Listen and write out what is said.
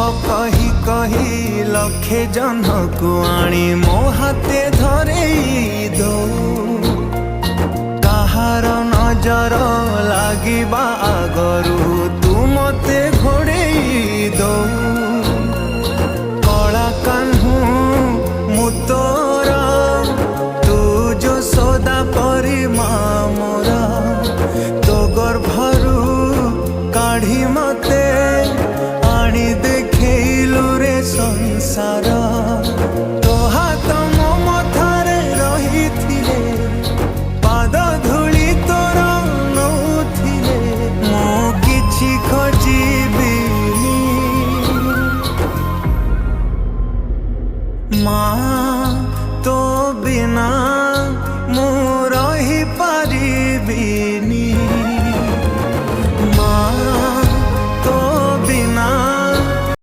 कही कही लक्षे जन को आनी मो हाथे धरेई दो कहार नजर लागिबा आगरू तू मते घोड़ेई दो कला कान्हू मु तोर तू जो सदा परी मोरा तो गर्भरू काढ़ी मते आनी देखैलु रे संसार।